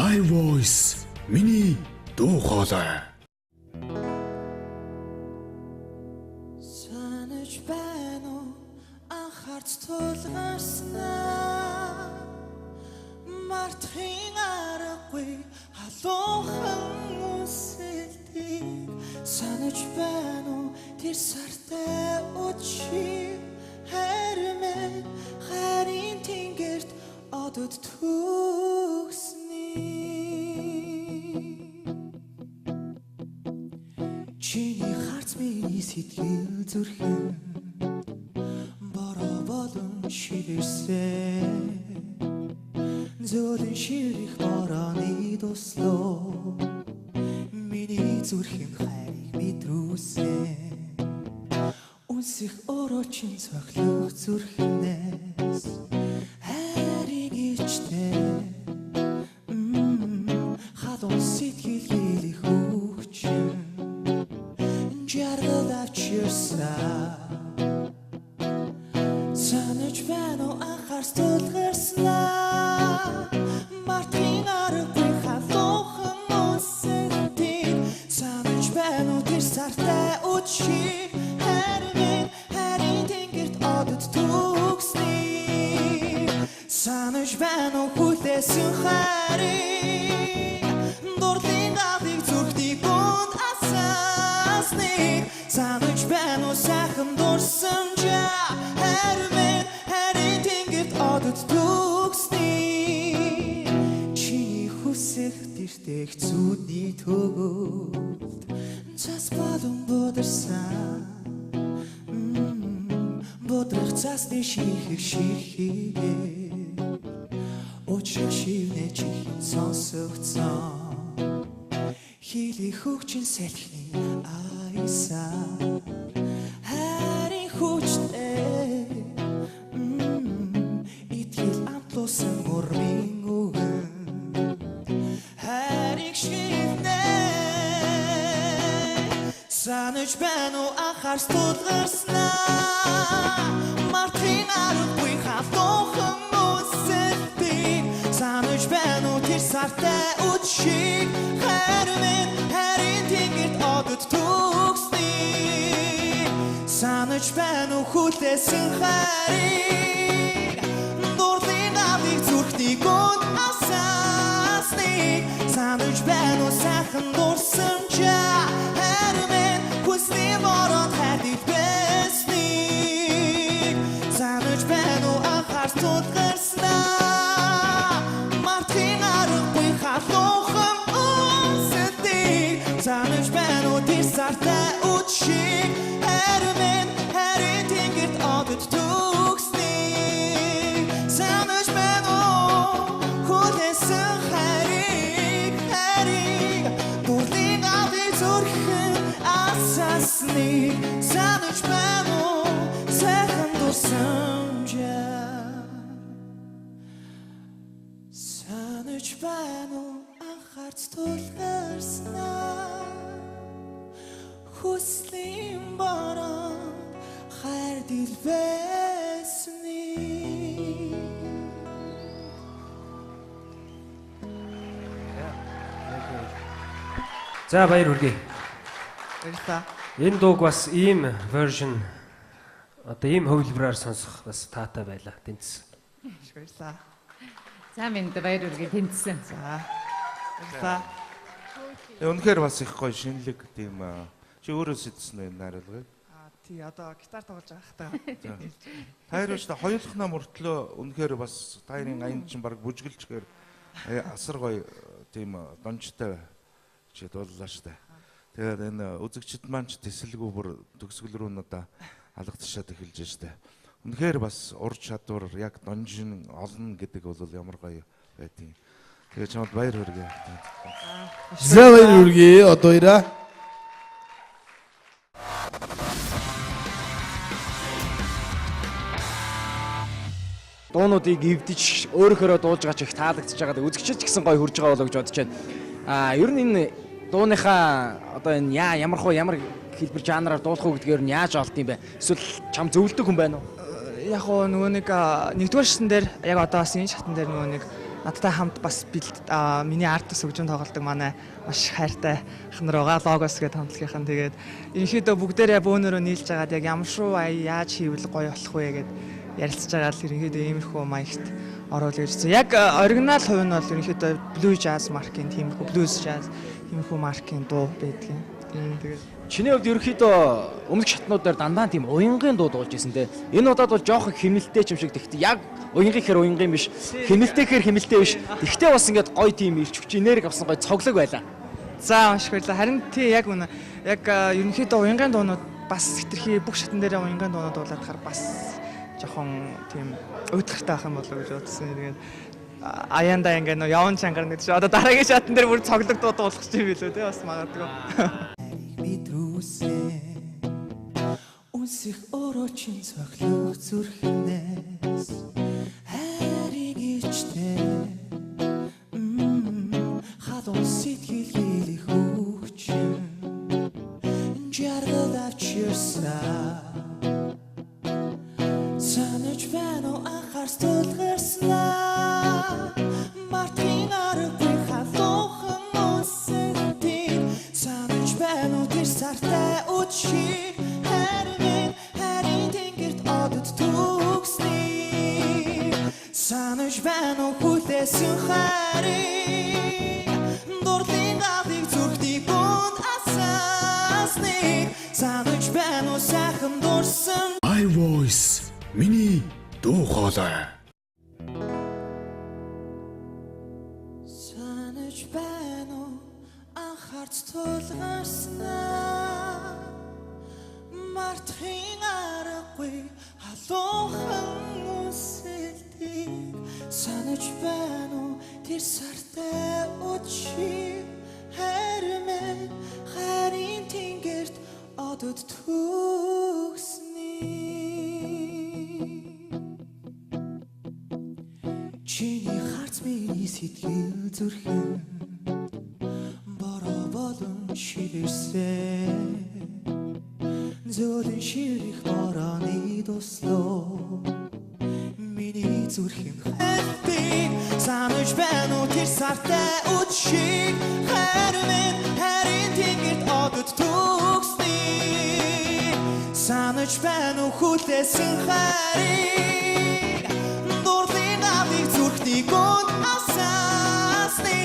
My voice. Миний дуу хоолой. Санаж байна уу анхаарч тулгарснаа мартахын аргагүй халуухан үсэлтийг санаж байна уу тэр сартай өчиг хэрмэн харин тэнгэрт одод төгсний чиний харц миний сэтгэл зүрхэн бороо болон шилэрсэн зөөлөн ширэх борооны дуслоо миний зүрхэн хайрыг мэдрүүлсэн үнсэх ороочин цохлох зүрхнээс хайрыг ичтэй хадон сэтгэл хэлэх хүчин жаргал авчирсан санаж байна уу анхаарч тулгарснаа мартын аргагүй халуухан үсэлтийг санаж байна уу тэр сартай өчиг харин тэнгэрт одод төгсний санаж байна уу хүлээсэн хайрыг дурлын гадыг зүрхний гүнд асаасныг санаж байна уу сайхан дурсан харин тэнгэрт одод төгсний чиний хүсэх тэртэх зүудний төгөлд цас болон бодорсан бодрох цасны ширхэг ширхийгээ очрох шивнэ чихэн сонсогдсон хийли хөгжин салхины айсан харин хүчтэй итгэл амтлуусан мөрмийн үгэн харин шивнэ санаж байна уу анхаарч тулгарснаа мартын аргагүй халуухан үсэлтийг санаж байна уу тэр сартай өчиг харин тэнгэрт одод төгсний санаж байна уу хүлээсэн хайрыг дурлын гадыг зүрхний гүнд асаасныг санаж байна уу сайхан дурсан харин хүсний бороод хайрыг байсныг санаж байна уу анхаарч тулгарснаа мартын аргагүй халуухан үсэлтийг санаж байна уу тэр сартай өчиг харин тэнгэрт одод төгсний санаж байна уу хүлээсэн хайрыг дурлын гадыг зүрхэн асаасныг санаж байна уу сайхан дурсан санаж байна уу анхаарч тулгарснаа хүслийн бороо хайр дэлбэсний За баяр хүргэе. Баярлалаа. Энэ дууг бас ийм version одоо ийм хувилбараар сонсох бас таатай байлаа. Тэнцсэн. Баярлалаа. За минь баяр хүргэе тэнцсэн. За. Баярлалаа. Үнэхээр бас их гоё шинэлэг тийм чи өөрөө сэдсэн энэ найруулгыг. Тий одоо гитар тоглож байгаа хта. Таяр ч хоёулахнаа мөртлөө үнэхээр бас таярын аян чинь баг бүжгэлчгээр асар гоё тийм донжтой чи дууллаа штэ. Тэгээд энэ үзэгчд маань ч тэсэлгүй бүр төгсгөл рүү надаа алгадчихад эхэлж штэ. Үнэхээр бас ур чадвар яг донжин олно гэдэг бол ямар гоё байдیں۔ Тэгээд чамд баяр хүргэе. За баяр хүргэе одоо ираа. Дуунуудыг эвдэж өөрөөхөө дуулж байгаа ч их таалагдчихж байгаа. Үзэгчд ч гэсэн гоё хүрж байгаа болоо гэж бодож байна. Ер нь энэ дууныхаа одоо энэ ямар хэлбэр жанраар дуулах уу гэдгээр нь яаж олд юм бэ? Эсвэл чам зөвлөдөг хүн байна уу? Яг нөгөө нэгдүгээр шатн дээр яг одоо бас энэ шатн дээр нөгөө нэг надтай хамт бас миний арт ус хөгжим тоглодог манай маш хайртай ах нар байгаа. Логос гэдэг хамтлагийнхан. Тэгээд ерөнхийдөө бүгдээрээ бөөнөрөө нийлж байгаад яг ямар шүү яаж хийвэл гоё болох вэ гэд ярилцж байгаа л ерөнхийдөө иймэрхүү маягт оруулж ирсэн. Яг оригинал хувь нь бол ерөнхийдөө blue jazz маркийн тиймэрхүү blues jazz тиймэрхүү маркийн дуу байдаг юм. Тэгээд Чиний хувьд ерөөхдөө өмнөх шатнуудаар дандаа тийм уянгийн дуу дуулж ирсэн те. Энэ удаад бол жоохон хэмнэлттэй юм шиг тэгтээ яг уянгийн хэр уянгийн биш, хэмнэлтэй хэр хэмнэлтэй биш. Тэгтээ бас ингээд гоё тийм ирч хүч энерги авсан гоё цоглог байлаа. за маш их баярлалаа. Харин тий яг үнэ. Яг ерөнхийдөө уянгийн дуунууд бас хитрхи бүх шатн дээр уянгийн дуунууд дуулаад хахаар бас жоохон тийм уйдгартай байх юм болов уу гэж бодсон. Тэгээд аяндаа ингээд нөө яван чангаар гэдэг чинь одоо дараагийн шатн дээр бүр цоглог дуу дуулах гэж юм билүү те бас магадгүй. Бидрүүсээ үнсэх өөрөө чин цоглох зүрхнээс хайрыг ичтэй хадон сэтгэл хийх хүчин жаргал авчирсаа санаж байна анхаарс тулгарснаа мартын аргагүй халуухан үсэлтийг санаж байна тэр сартай үчиг харин тэнгэрт одод түгсний санаж байна хүлээсэн харин дурлын авыг зүрхний гүнд асаасны санаж байна сайхан дурсан My voice. Миний дуу хоолой. санаж байна анхаарч тулгарснаа мартын аргагүй халуухан үсэлтийг санаж байна тэр сартай үчиг харин тэнгэрт одод түгсний чиний харц миний сэтгэл зүрхэн бороо болон шилэрсэн зөөлөн ширэх борооны дуслоо миний зүрхэн хайртыг санаж байна тэр сартай үчиг харин тэнгэрт одод түгсний санаж байна хүлээсэн харин дурлын авыг зүрхний гүнд асаасны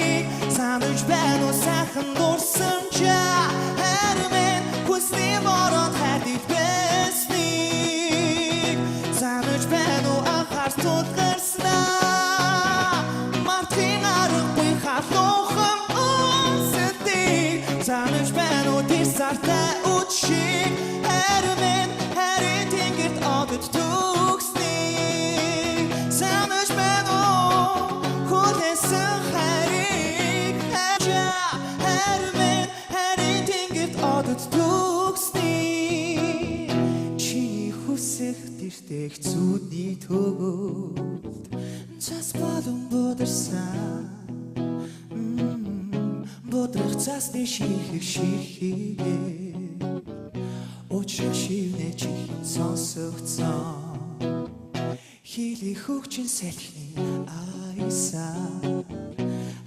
санаж байна сайхан дурсан харин хүсний бороод хайртыг бэснийг санаж байна анхаарс тулгарснаа мартын аргагүй халуухан үсэлтийг санаж байна тэр сартай үчиг харин тэнгэрт одод түгсний санаж байна хүлээсэн харин харин тэнгэрт одод түгсний чиний хүсэх тэртэх зүудний төгөлд цас болон бударсан бодрох цасны ширхигээ Учрах шивнэ чихэн сонсогдсон Хийли хөгжин салхины айсаа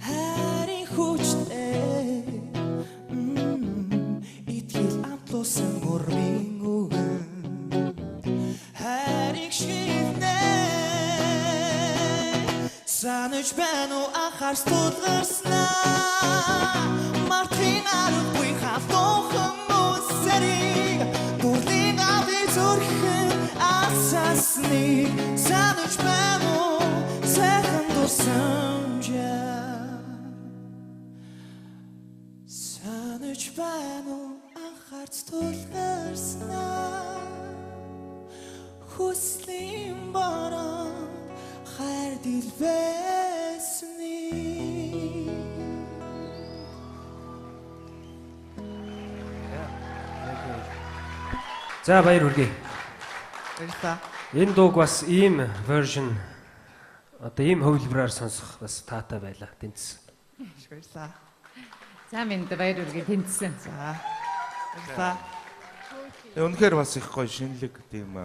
Харин хүчтэй Итгэл амтлуусан урмын үгэн Харин шивнэ Санаж байна анхаарс тулгарснаа Мартын аргагүй халуухан үсэрийг Дурлын авыг зүрхэн асаасныг Санаж байна сайхан дурсан Санаж байна анхаарс тулгарснаа Хүслийн бороо хайр дэлбэсний За баяр хүргэе. баярлалаа. Энэ дууг бас ийм version одоо ийм хувилбараар сонсох бас таатай байлаа. Тэнцсэн. Маш их баярлалаа. За минь баяр үргээ тэнцсэн. За баярлалаа. Үнэхээр бас их гоё шинэлэг тийм